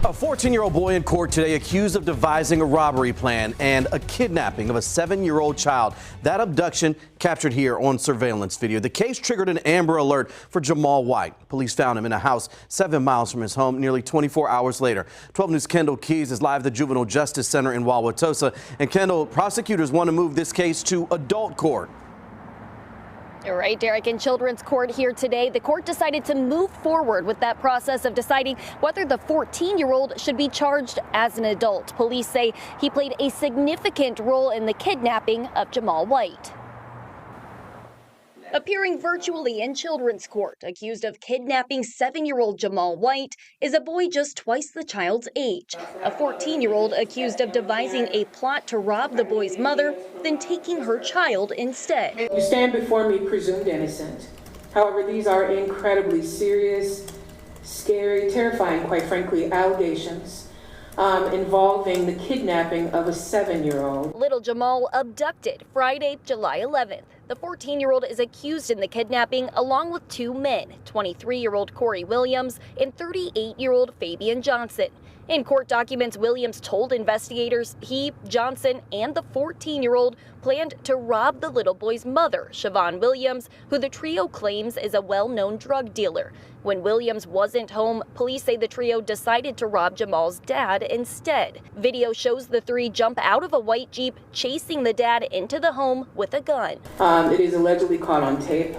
A 14-year-old boy in court today accused of devising a robbery plan and a kidnapping of a 7-year-old child. That abduction captured here on surveillance video. The case triggered an Amber Alert for Jamal White. Police found him in a house 7 miles from his home nearly 24 hours later. 12 News' Kendall Keys is live at the Juvenile Justice Center in Wauwatosa. And Kendall, prosecutors want to move this case to adult court. All right, Derek, in children's court here today, the court decided to move forward with that process of deciding whether the 14-year-old should be charged as an adult. Police say he played a significant role in the kidnapping of Jamal White. Appearing virtually in children's court, accused of kidnapping 7-year-old Jamal White is a boy just twice the child's age. A 14-year-old accused of devising a plot to rob the boy's mother, then taking her child instead. You stand before me presumed innocent. However, these are incredibly serious, scary, terrifying, quite frankly, allegations involving the kidnapping of a 7-year-old. Little Jamal abducted Friday, July 11th. The 14-year-old is accused in the kidnapping along with 2 men, 23-year-old Corey Williams and 38-year-old Fabian Johnson. In court documents, Williams told investigators he, Johnson, and the 14-year-old planned to rob the little boy's mother, Siobhan Williams, who the trio claims is a well-known drug dealer. When Williams wasn't home, police say the trio decided to rob Jamal's dad instead. Video shows the three jump out of a white Jeep, chasing the dad into the home with a gun. It is allegedly caught on tape,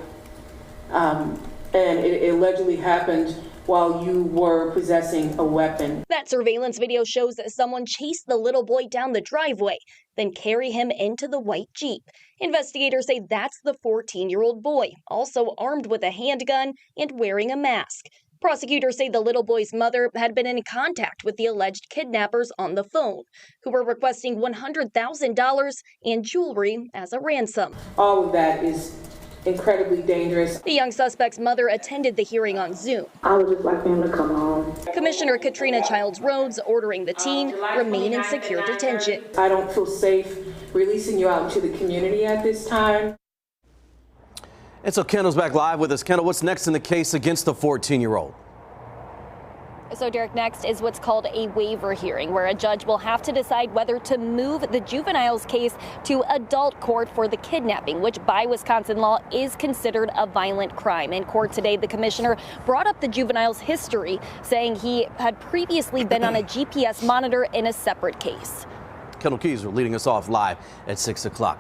and it allegedly happened while you were possessing a weapon. That surveillance video shows that someone chased the little boy down the driveway, then carry him into the white Jeep. Investigators say that's the 14-year-old boy, also armed with a handgun and wearing a mask. Prosecutors say the little boy's mother had been in contact with the alleged kidnappers on the phone, who were requesting $100,000 and jewelry as a ransom. All of that is incredibly dangerous. The young suspect's mother attended the hearing on Zoom. I would just like him to come home. Commissioner Katrina Childs Rhodes ordering the teen remain in secure detention. I don't feel safe releasing you out into the community at this time. And so Kendall's back live with us. Kendall, what's next in the case against the 14-year-old? So, Derek, next is what's called a waiver hearing, where a judge will have to decide whether to move the juvenile's case to adult court for the kidnapping, which by Wisconsin law is considered a violent crime. In court today, the commissioner brought up the juvenile's history, saying he had previously been on a GPS monitor in a separate case. Kendall Keys are leading us off live at 6 o'clock.